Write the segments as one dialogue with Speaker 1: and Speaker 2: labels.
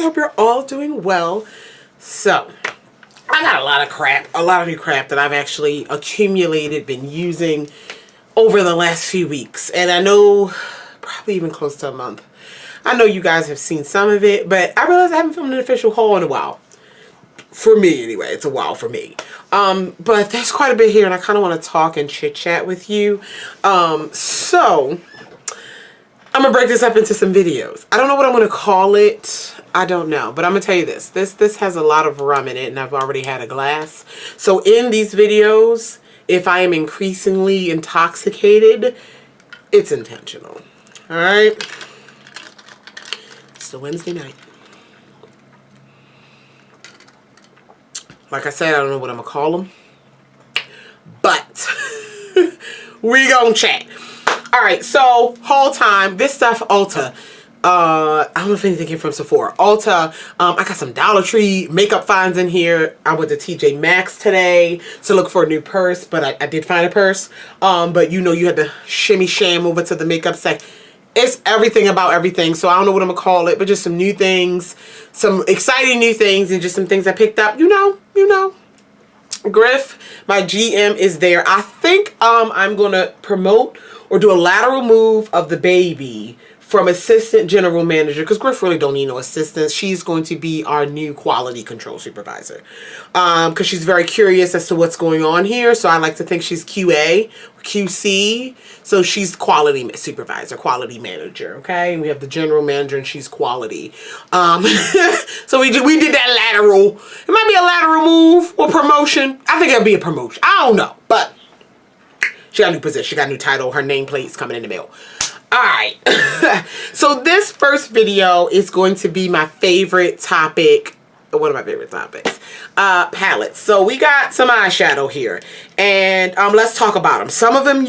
Speaker 1: I hope you're all doing well. So, I got a lot of new crap that I've actually accumulated, been using over the last few weeks. And I know, probably even close to a month. I know you guys have seen some of it, but I realized I haven't filmed an official haul in a while. For me, anyway. It's a while for me. But there's quite a bit here, and I kind of want to talk and chit-chat with you. So, I'm going to break this up into some videos. I don't know what I'm going to call it. I don't know. But I'm going to tell you this. This has a lot of rum in it, and I've already had a glass. So, in these videos, if I am increasingly intoxicated, it's intentional. Alright? It's a Wednesday night. Like I said, I don't know what I'm going to call them. But we gonna chat. Alright, so haul time. This stuff, Ulta. I don't know if anything came from Sephora. Ulta. I got some Dollar Tree makeup finds in here. I went to TJ Maxx today to look for a new purse, but I did find a purse. But you know you had to shimmy sham over to the makeup section. It's everything about everything, so I don't know what I'm gonna call it, but just some new things, some exciting new things, and just some things I picked up. You know. Griff, my GM, is there. I think I'm gonna promote or do a lateral move of the baby from assistant general manager, because Griff really don't need no assistance. She's going to be our new quality control supervisor, because she's very curious as to what's going on here. So I like to think she's QA, QC. So she's quality supervisor, quality manager. Okay, and we have the general manager, and she's quality. So we did that lateral. It might be a lateral move or promotion. I think it'll be a promotion. I don't know, but she got a new position. She got a new title. Her nameplate's coming in the mail. Alright, so this first video is going to be my favorite topic, one of my favorite topics, palettes. So we got some eyeshadow here, and let's talk about them. Some of them,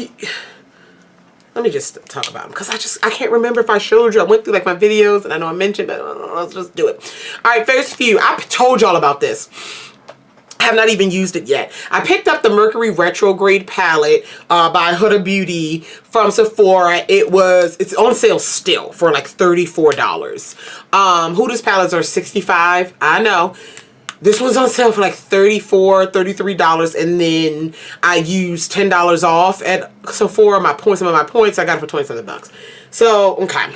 Speaker 1: let me just talk about them, because I can't remember if I showed you. I went through like my videos, and I know I mentioned, but let's just do it. Alright, first few, I told y'all about this. I have not even used it yet. I picked up the Mercury Retrograde palette by Huda Beauty from Sephora. It's on sale still for like $34. Huda's palettes are $65. I know. This one's on sale for like $34, $33, and then I used $10 off at Sephora. Some of my points, I got it for 20-something bucks. So, okay.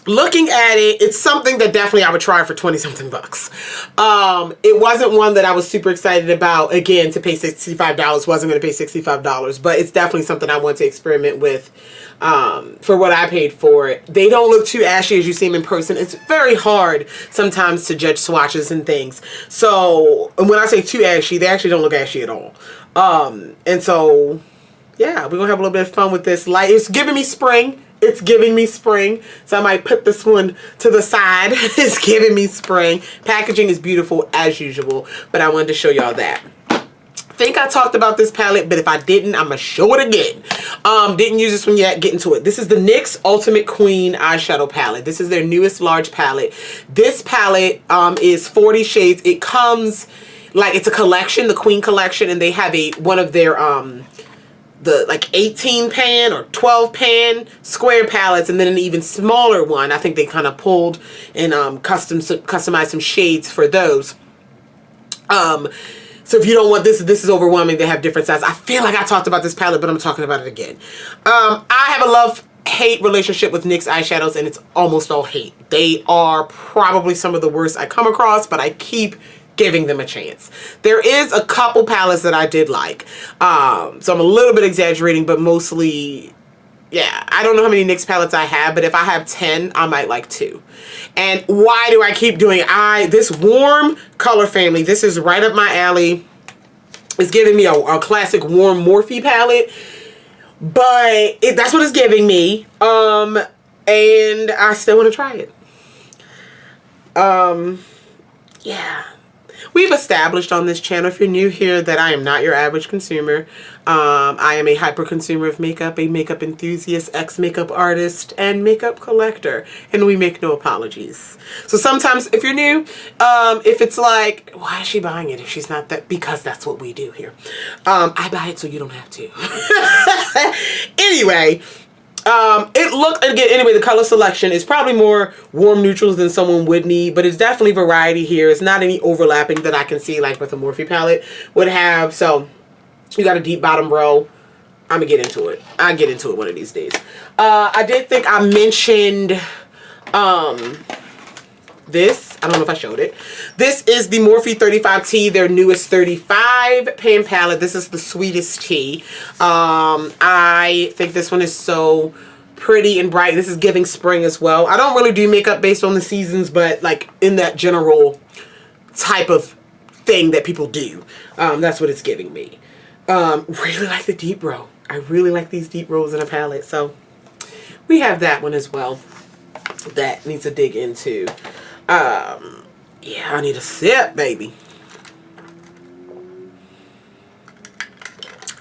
Speaker 1: Looking at it, it's something that definitely I would try for 20-something bucks. It wasn't one that I was super excited about. Again, to pay $65, wasn't going to pay $65, but it's definitely something I want to experiment with for what I paid for it. They don't look too ashy as you see them in person. It's very hard sometimes to judge swatches and things. So, and when I say too ashy, they actually don't look ashy at all. And so, yeah, we're going to have a little bit of fun with this light. It's giving me spring. It's giving me spring, so I might put this one to the side. It's giving me spring. Packaging is beautiful as usual, but I wanted to show y'all that. I think I talked about this palette, but if I didn't, I'm going to show it again. Didn't use this one yet. Get into it. This is the NYX Ultimate Queen eyeshadow palette. This is their newest large palette. This palette is 40 shades. It comes, like, it's a collection, the Queen collection, and they have one of their the like 18 pan or 12 pan square palettes, and then an even smaller one. I think they kind of pulled and customized some shades for those. So if you don't want this is overwhelming. They have different sizes. I feel like I talked about this palette, but I'm talking about it again. I have a love-hate relationship with NYX eyeshadows, and it's almost all hate. They are probably some of the worst I come across, but I keep giving them a chance. There is a couple palettes that I did like. So I'm a little bit exaggerating, but mostly, yeah. I don't know how many NYX palettes I have, but if I have 10, I might like 2. And why do I keep doing it? This warm color family, this is right up my alley. It's giving me a classic warm Morphe palette, but that's what it's giving me. And I still want to try it. Yeah. We've established on this channel, if you're new here, that I am not your average consumer. I am a hyper consumer of makeup, a makeup enthusiast, ex-makeup artist, and makeup collector. And we make no apologies. So sometimes, if you're new, if it's like, why is she buying it if she's not that? Because that's what we do here. I buy it so you don't have to. Anyway, It looked, again, anyway, the color selection is probably more warm neutrals than someone would need, but it's definitely variety here. It's not any overlapping that I can see like with a Morphe palette would have. So you got a deep bottom row. I'm gonna get into it. I'll get into it one of these days. I did think I mentioned this. I don't know if I showed it. This is the Morphe 35T, their newest 35 pan palette. This is the sweetest tea. I think this one is so pretty and bright. This is giving spring as well. I don't really do makeup based on the seasons, but like in that general type of thing that people do. That's what it's giving me. Really like the deep row. I really like these deep rows in a palette. So we have that one as well. That needs to dig into. Yeah, I need a sip, baby.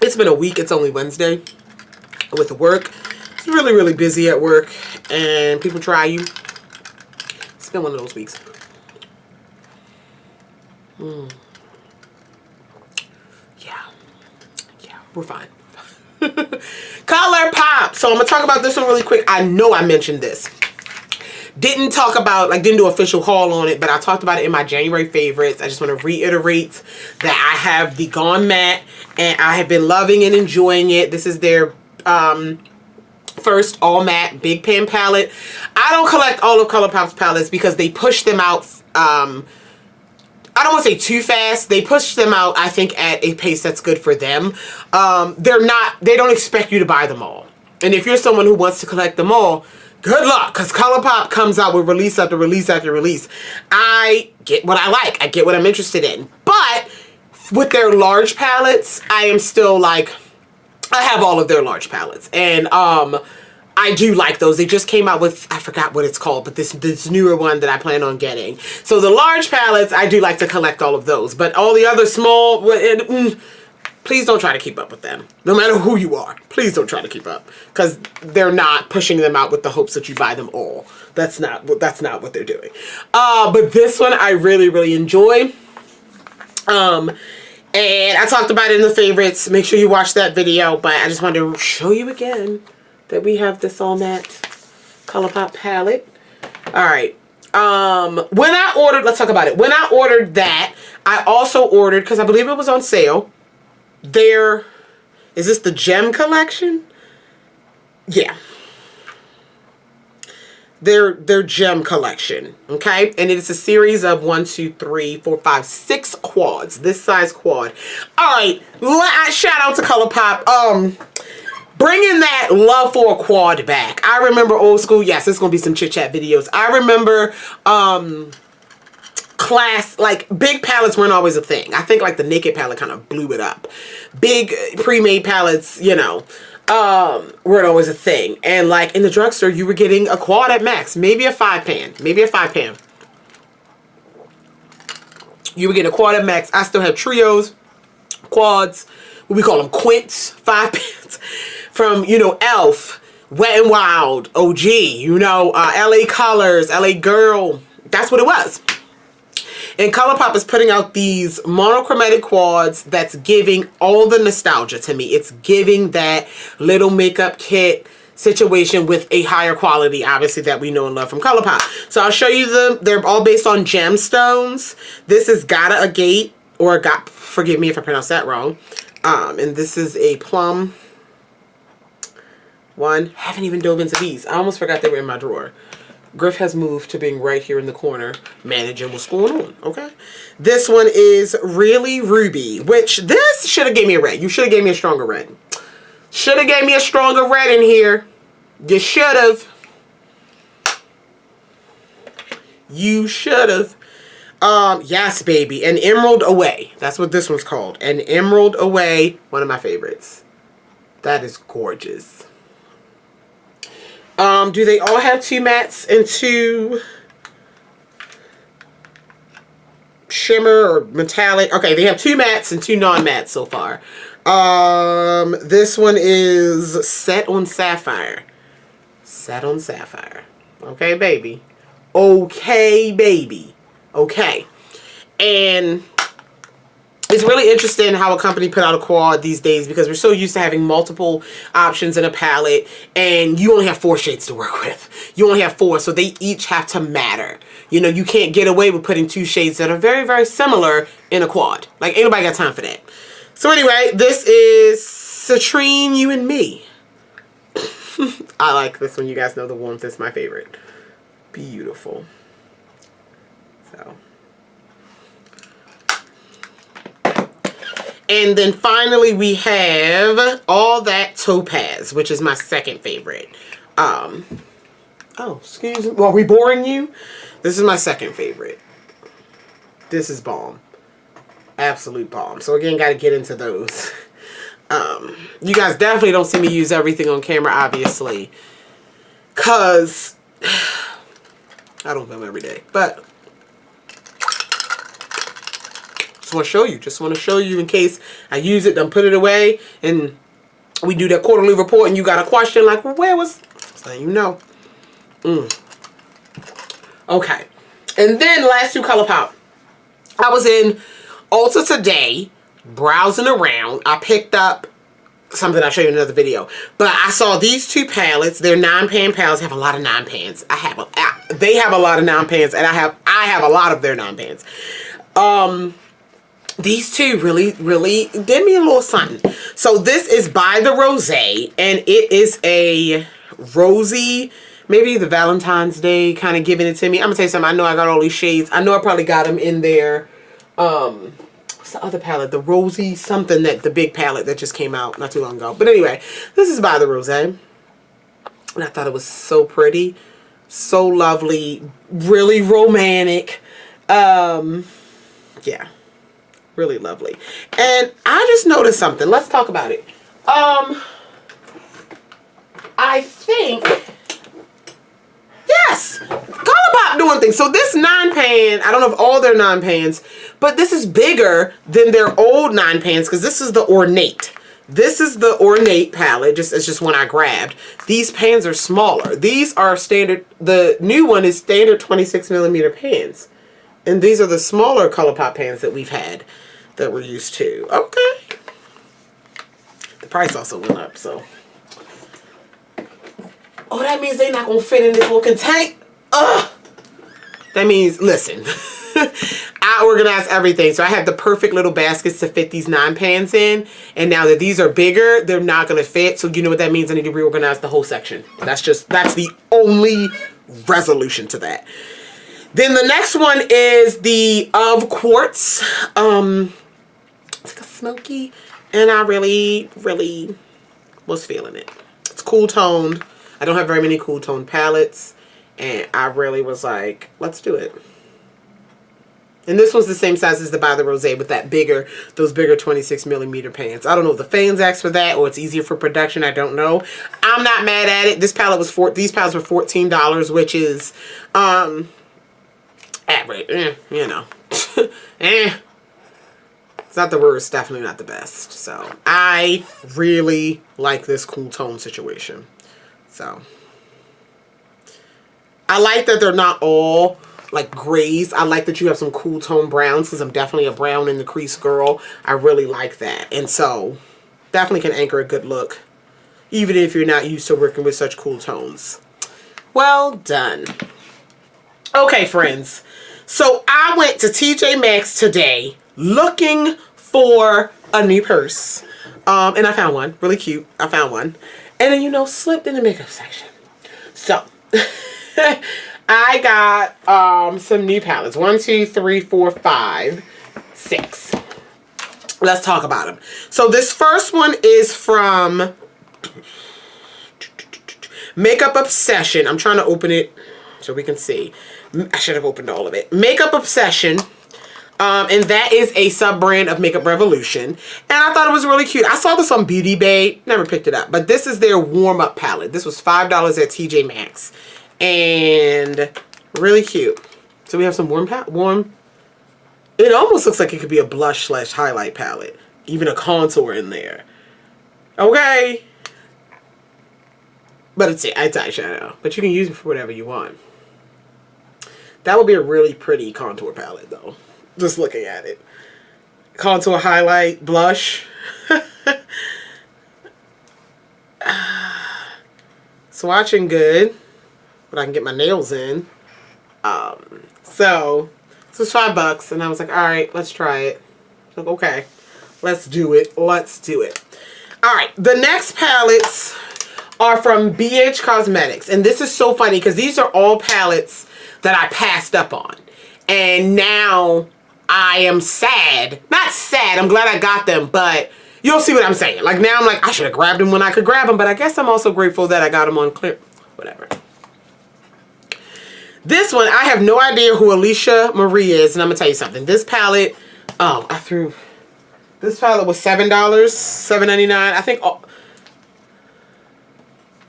Speaker 1: It's been a week. It's only Wednesday with work. It's really, really busy at work, and people try you. It's been one of those weeks. Yeah, we're fine. Color Pop. So I'm gonna talk about this one really quick. I know I mentioned this. Didn't talk about, like, didn't do official haul on it, but I talked about it in my January favorites. I just want to reiterate that I have the Gone Matte, and I have been loving and enjoying it. This is their first all matte big pan palette. I don't collect all of ColourPop's palettes because they push them out. I don't want to say too fast. They push them out, I think, at a pace that's good for them. They don't expect you to buy them all. And if you're someone who wants to collect them all, good luck, because ColourPop comes out with release after release after release. I get what I like. I get what I'm interested in. But with their large palettes, I am still like, I have all of their large palettes. And I do like those. They just came out with, I forgot what it's called, but this newer one that I plan on getting. So the large palettes, I do like to collect all of those. But all the other small, please don't try to keep up with them. No matter who you are, please don't try to keep up, because they're not pushing them out with the hopes that you buy them all. That's not what they're doing. But this one I really, really enjoy. And I talked about it in the favorites. Make sure you watch that video. But I just wanted to show you again that we have this all matte ColourPop palette. All right. When I ordered, let's talk about it. When I ordered that, I also ordered, because I believe it was on sale, is this the Gem collection? Yeah. Their Gem collection, okay? And it is a series of 6 quads. This size quad. All right. Shout out to ColourPop. Bringing that love for a quad back. I remember old school. Yes, it's going to be some chit chat videos. I remember class, like, big palettes weren't always a thing. I think like the Naked palette kind of blew it up. Big pre-made palettes, you know, weren't always a thing. And like in the drugstore, you were getting a quad at max, maybe a 5-pan, You were getting a quad at max. I still have trios, quads, what we call them, quints, 5-pans from, you know, Elf, Wet n Wild, OG, you know, LA Colors, LA Girl. That's what it was. And ColourPop is putting out these monochromatic quads that's giving all the nostalgia to me. It's giving that little makeup kit situation with a higher quality, obviously, that we know and love from ColourPop. So I'll show you them. They're all based on gemstones. This is Gotta Agate, or Got, forgive me if I pronounced that wrong. And this is a plum one. Haven't even dove into these. I almost forgot they were in my drawer. Griff has moved to being right here in the corner, managing what's going on, okay? This one is Really Ruby, which this should have gave me a red. You should have gave me a stronger red. Should have gave me a stronger red in here. You should have. You should have. Yes, baby. An Emerald Away. That's what this one's called. An Emerald Away. One of my favorites. That is gorgeous. Do they all have 2 mattes and 2 shimmer or metallic? Okay, they have 2 mattes and 2 non-mattes so far. This one is Set on Sapphire. Set on Sapphire. Okay, baby. Okay, baby. Okay. And It's really interesting how a company put out a quad these days because we're so used to having multiple options in a palette and you only have 4 shades to work with. You only have 4, so they each have to matter. You know, you can't get away with putting 2 shades that are very, very similar in a quad. Like, ain't nobody got time for that. So anyway, this is Citrine, You and Me. I like this one. You guys know the warmth is my favorite. Beautiful. So. And then finally we have All That Topaz, which is my second favorite. Oh, excuse me. Well, are we boring you? This is my second favorite. This is bomb. Absolute bomb. So again, got to get into those. You guys definitely don't see me use everything on camera, obviously. Because I don't film every day. But just want to show you. Just want to show you in case I use it, then put it away, and we do that quarterly report, and you got a question like, well, where was? So you know. Okay, and then last 2 color pop. I was in Ulta today, browsing around. I picked up something I'll show you in another video, but I saw these 2 palettes. They're 9-pan palettes. Have a lot of 9-pans. They have a lot of 9-pans, and I have a lot of their 9-pans. These 2 really did me a little something. So this is by the Rose, and it is a rosy, maybe the Valentine's Day kind of giving it to me. I'm gonna tell you something. I know I got all these shades. I know I probably got them in there. What's the other palette? The rosy something, that the big palette that just came out not too long ago. But anyway, this is by the Rose, and I thought it was so pretty, so lovely, really romantic. Yeah. Really lovely. And I just noticed something. Let's talk about it. I think, yes, ColourPop doing things. So this 9-pan, I don't know if all their 9-pans, but this is bigger than their old 9-pans because this is the Ornate. This is the Ornate palette. It's just one I grabbed. These pans are smaller. These are standard. The new one is standard 26mm pans. And these are the smaller ColourPop pans that we've had, that we're used to. Okay. The price also went up, so. Oh, that means they're not going to fit in this looking tank? Ugh. That means, listen. I organized everything. So I have the perfect little baskets to fit these 9-pans in. And now that these are bigger, they're not going to fit. So you know what that means? I need to reorganize the whole section. That's the only resolution to that. Then the next one is the Of Quartz. It's like a smoky, and I really was feeling it. It's cool toned. I don't have very many cool toned palettes, and I really was like, let's do it. And this one's the same size as the By the Rose with that those bigger 26mm pans. I don't know if the fans asked for that or it's easier for production. I don't know. I'm not mad at it. This palette was these palettes were $14, which is average. You know. It's not the worst, definitely not the best. So I really like this cool tone situation. So I like that they're not all like grays. I like that you have some cool tone browns because I'm definitely a brown in the crease girl. I really like that. And so definitely can anchor a good look even if you're not used to working with such cool tones. Well done. Okay, friends. So I went to TJ Maxx today looking for a new purse. And I found one. Really cute. I found one. And then, you know, slipped in the makeup section. So I got some new palettes. 1, 2, 3, 4, 5, 6. Let's talk about them. So this first one is from Makeup Obsession. I'm trying to open it so we can see. I should have opened all of it. Makeup Obsession. And that is a sub-brand of Makeup Revolution. And I thought it was really cute. I saw this on Beauty Bay. Never picked it up. But this is their warm-up palette. This was $5 at TJ Maxx. And really cute. So we have some warm. It almost looks like it could be a blush / highlight palette. Even a contour in there. Okay. But it's eyeshadow. But you can use it for whatever you want. That would be a really pretty contour palette though. Just looking at it. contour highlight blush. Swatching good, but I can get my nails in. So this was $5 and I was like, all right, let's try it. Like, okay, let's do it. Let's do it. All right, the next palettes are from BH Cosmetics. And this is so funny because these are all palettes that I passed up on. And now I am sad. Not sad, I'm glad I got them, but you'll see what I'm saying. Like now I'm like, I should have grabbed them when I could grab them, but I guess I'm also grateful that I got them on clear. Whatever. This one, I have no idea who Alicia Marie is, and I'm gonna tell you something. This palette, this palette was $7, $7.99. I think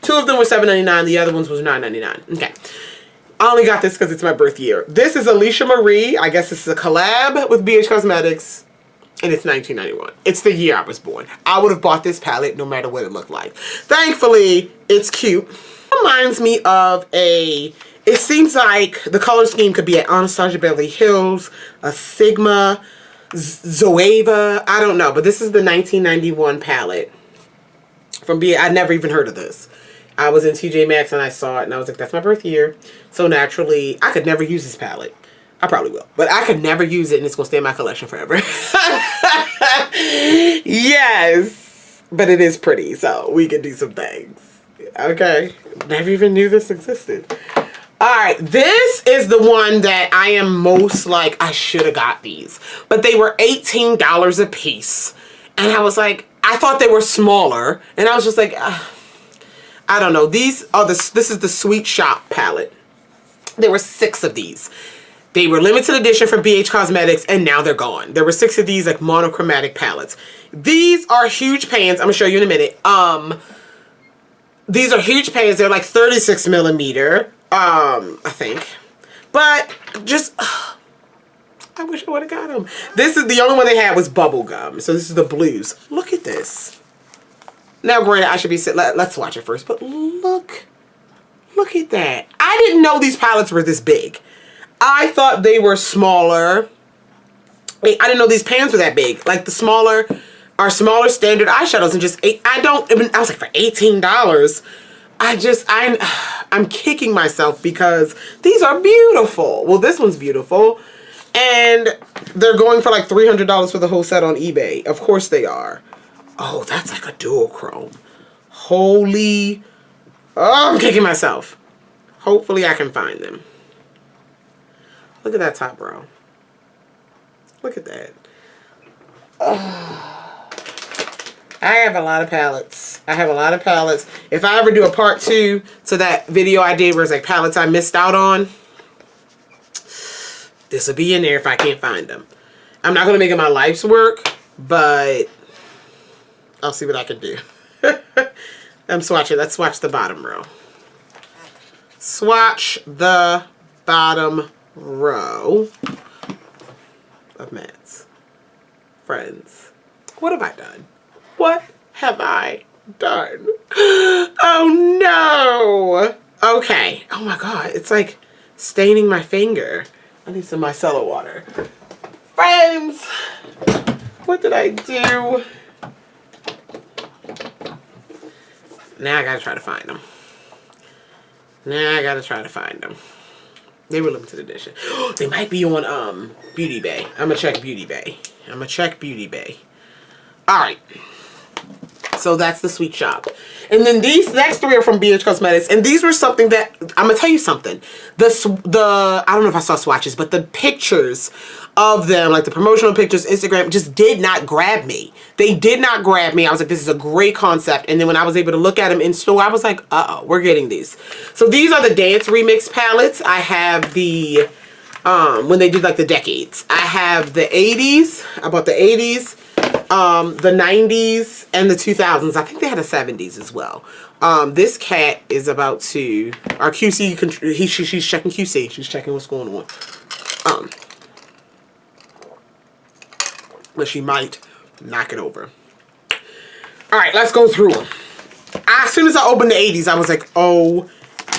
Speaker 1: two of them were $7.99. The other ones was $9.99. Okay. I only got this because it's my birth year. This is Alicia Marie. I guess this is a collab with BH Cosmetics. And it's $19.91. It's the year I was born. I would have bought this palette no matter what it looked like. Thankfully, it's cute. It reminds me of it seems like the color scheme could be at Anastasia Beverly Hills, a Sigma, Zoeva, I don't know. But this is the 1991 palette from BH. I'd never even heard of this. I was in TJ Maxx and I saw it and I was like, that's my birth year. So naturally, I could never use this palette. I probably will, but I could never use it and it's going to stay in my collection forever. Yes, but it is pretty, so we can do some things. Okay, never even knew this existed. All right, this is the one that I am most like, I should have got these, but they were $18 a piece. And I was like, I thought they were smaller. And I was just like, I don't know. These are this is the Sweet Shop palette. There were 6 of these. They were limited edition from BH Cosmetics and now they're gone. There were 6 of these like monochromatic palettes. These are huge pans. I'm gonna show you in a minute. These are huge pans. They're like 36 millimeter. I think. But just, I wish I would have got them. This is the only one they had was bubble gum. So this is the blues. Look at this. Now granted, I should be sitting, let's watch it first. But look at that. I didn't know these palettes were this big. I thought they were smaller. I didn't know these pans were that big. Like the smaller standard eyeshadows and just, I was like, for $18. I'm kicking myself because these are beautiful. Well, this one's beautiful. And they're going for like $300 for the whole set on eBay. Of course they are. Oh, that's like a dual chrome. Holy, oh, I'm kicking myself. Hopefully I can find them. Look at that top row. Look at that. I have a lot of palettes. I have a lot of palettes. If I ever do a part 2 to that video I did where it's like palettes I missed out on, this will be in there if I can't find them. I'm not going to make it my life's work, but I'll see what I can do. I'm swatching. Let's swatch the bottom row. Swatch the bottom row of mattes. Friends, what have I done? What have I done? Oh no! Okay. Oh my god, it's like staining my finger. I need some micellar water. Friends, what did I do? Now I gotta try to find them. They were limited edition. They might be on Beauty Bay. I'm gonna check Beauty Bay. Alright. So that's the Sweet Shop. And then these next 3 are from BH Cosmetics. And these were something that, I'm going to tell you something. I don't know if I saw swatches, but the pictures of them, like the promotional pictures, Instagram, just did not grab me. They did not grab me. I was like, this is a great concept. And then when I was able to look at them in store, I was like, uh-oh, we're getting these. So these are the Dance Remix palettes. I have the, when they did like the decades. I have the 80s. I bought the 80s. The 90s and the 2000s. I think they had a 70s as well. This cat is about to, our QC, she's checking QC. She's checking what's going on. But she might knock it over. All right, let's go through them. As soon as I opened the 80s, I was like, oh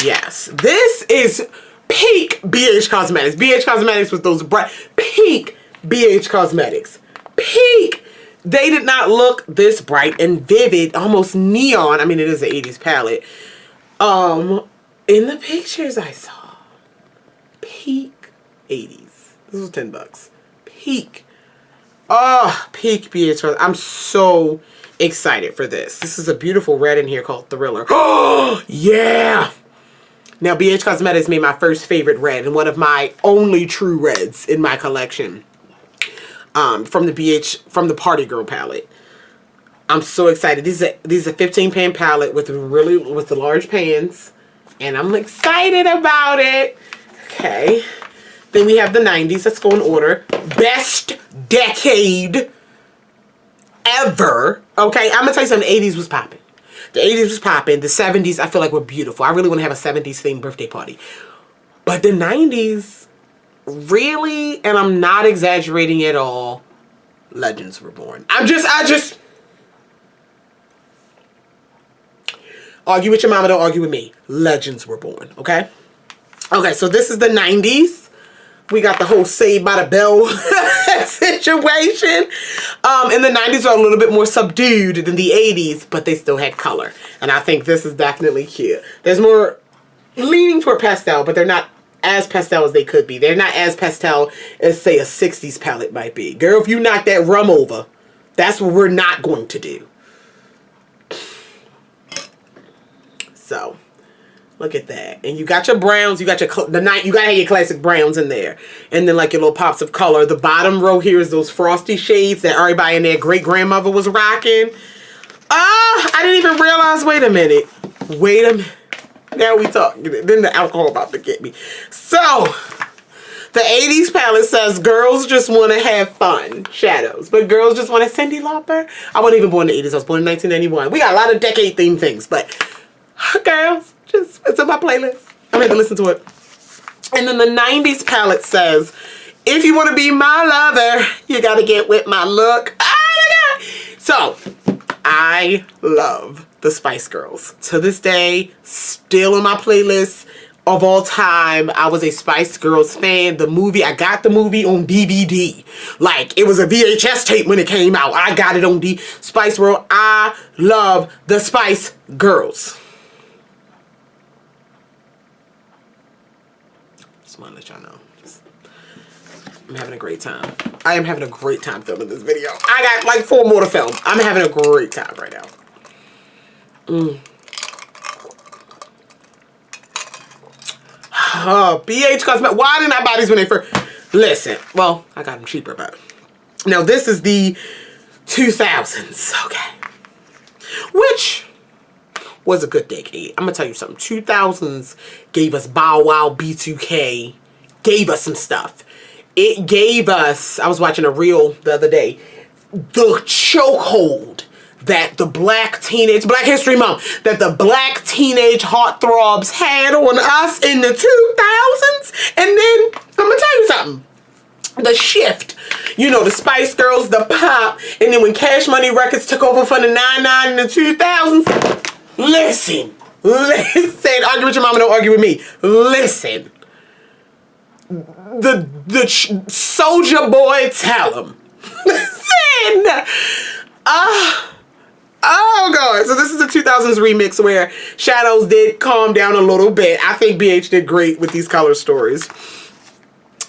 Speaker 1: yes. This is peak BH Cosmetics. BH Cosmetics with those bright, peak BH Cosmetics. Peak! They did not look this bright and vivid, almost neon. I mean, it is an 80s palette. In the pictures I saw, peak 80s. This was $10. Peak. Oh, peak BH. I'm so excited for this. This is a beautiful red in here called Thriller. Oh, yeah! Now, BH Cosmetics made my first favorite red and one of my only true reds in my collection. From the Party Girl palette. I'm so excited. These are 15-pan palette with the large pans, and I'm excited about it. Okay. Then we have the 90s. Let's go in order. Best decade ever. Okay, I'm gonna tell you something. The 80s was popping. The 80s was popping. The 70s, I feel like, were beautiful. I really want to have a 70s themed birthday party. But the 90s, really, and I'm not exaggerating at all, legends were born. I just argue with your mama, don't argue with me. Legends were born, okay? Okay, so this is the 90s. We got the whole Saved by the Bell situation. And the 90s are a little bit more subdued than the 80s, but they still had color. And I think this is definitely cute. There's more leaning toward pastel, but they're not as pastel as they could be. They're not as pastel as, say, a 60s palette might be. Girl, if you knock that rum over, that's what we're not going to do. So, look at that. And you got your browns, you got your, you gotta have your classic browns in there. And then like your little pops of color. The bottom row here is those frosty shades that everybody and their great-grandmother was rocking. Ah, I didn't even realize, wait a minute. Now we talk. Then the alcohol about to get me. So, the 80s palette says girls just want to have fun. Shadows. But girls just want to Cyndi Lauper. I wasn't even born in the 80s. I was born in 1991. We got a lot of decade themed things. But girls, just it's in my playlist. I'm going to listen to it. And then the 90s palette says, if you want to be my lover, you got to get with my look. Oh my God. So, I love the Spice Girls. To this day, still on my playlist of all time. I was a Spice Girls fan. The movie, I got the movie on DVD. Like, it was a VHS tape when it came out. I got it on Spice World. I love the Spice Girls. Just want to let y'all know. I'm having a great time. I am having a great time filming this video. I got like 4 more to film. I'm having a great time right now. Oh, BH Cosmetics. Why didn't I buy these when they first? Listen, well, I got them cheaper, but now this is the 2000s, okay, which was a good decade. I'm gonna tell you something. 2000s gave us Bow Wow, B2K, gave us some stuff. It gave us, I was watching a reel the other day, the chokehold that the Black History Month, that the black teenage heartthrobs had on us in the 2000s. And then, I'm gonna tell you something. The shift, you know, the Spice Girls, the pop, and then when Cash Money Records took over for the 99 in the 2000s, listen, argue with your mama, don't argue with me. Listen, the Soulja Boy, tell him. Listen, oh God, so this is the 2000s remix where shadows did calm down a little bit. I think BH did great with these color stories.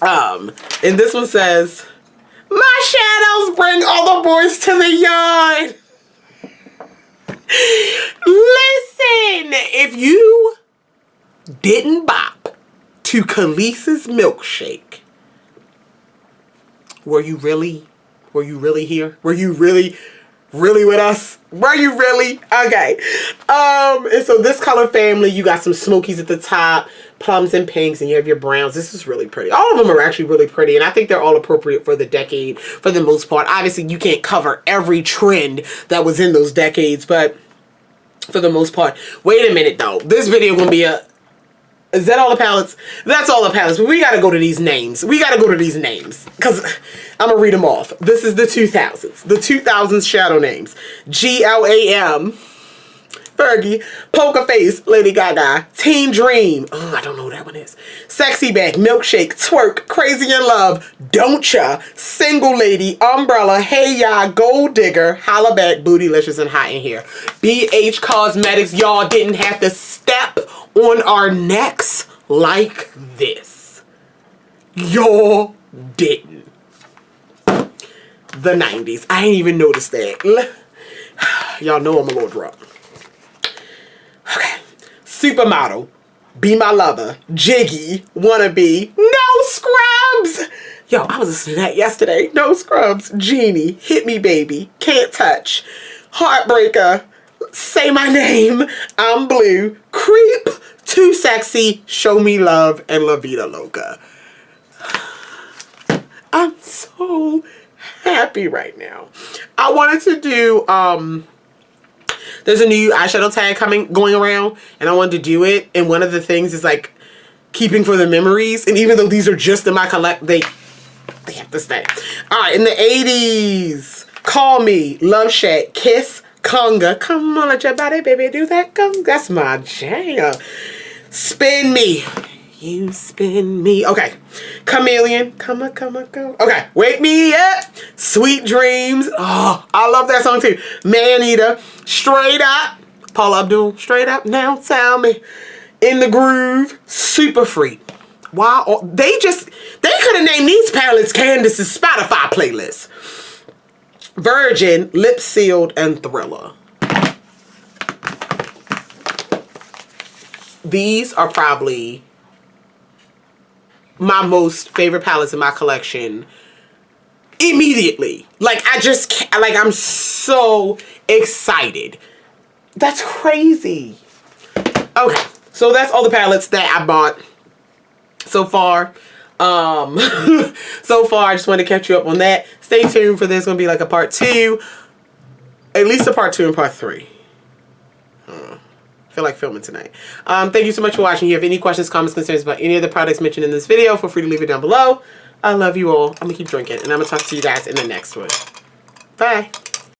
Speaker 1: And this one says, my shadows bring all the boys to the yard. Listen, if you didn't bop to Khaleesi's Milkshake, were you really here? Were you really with us? Were you really? Okay. And so this color family, you got some smokies at the top, plums and pinks, and you have your browns. This is really pretty. All of them are actually really pretty, and I think they're all appropriate for the decade for the most part. Obviously, you can't cover every trend that was in those decades, but for the most part. Wait a minute, though. This video gonna be a... Is that all the palettes? That's all the palettes, but we gotta go to these names. We gotta go to these names, because I'm gonna read them off. This is the 2000s. The 2000s shadow names. GLAM. Fergie. Poker Face, Lady Gaga. Teen Dream. Oh, I don't know what that one is. Sexy Back, Milkshake, Twerk, Crazy in Love, Don't Ya, Single Lady, Umbrella, Hey Ya, Gold Digger, Holla Back, Bootylicious, and Hot in Here. BH Cosmetics, y'all didn't have to step on our necks like this. Y'all didn't. The 90s. I ain't even noticed that. Y'all know I'm a little drunk. Okay. Supermodel. Be My Lover. Jiggy. Wannabe. No Scrubs. Yo, I was listening to that yesterday. No Scrubs. Genie. Hit Me Baby. Can't Touch. Heartbreaker. Say My Name. I'm Blue. Creep. Too Sexy. Show Me Love. And La Vida Loca. I'm so happy right now. I wanted to do there's a new eyeshadow tag going around, and I wanted to do it, and one of the things is like keeping for the memories, and even though these are just in my collect, they have to stay. Alright, in the 80s, Call Me, Love Shack, Kiss, Conga, come on, let your body baby do that conga, that's my jam. Spin Me, You Spin Me. Okay. Chameleon. Come on. Okay. Wake Me Up. Sweet Dreams. Oh, I love that song too. Man Eater. Straight Up. Paula Abdul. Straight Up. Now Tell Me. In the Groove. Super Freak. Wow. They could have named these palettes Candice's Spotify playlist. Virgin. Lip Sealed, and Thriller. These are probably my most favorite palettes in my collection immediately. Like, I just can't, like, I'm so excited. That's crazy. Okay, so that's all the palettes that I bought so far. So far, I just wanted to catch you up on that. Stay tuned for this. It's going to be like a part 2. At least a part 2 and part 3. I feel like filming tonight. Thank you so much for watching. If you have any questions, comments, concerns about any of the products mentioned in this video, feel free to leave it down below. I love you all. I'm going to keep drinking, and I'm going to talk to you guys in the next one. Bye.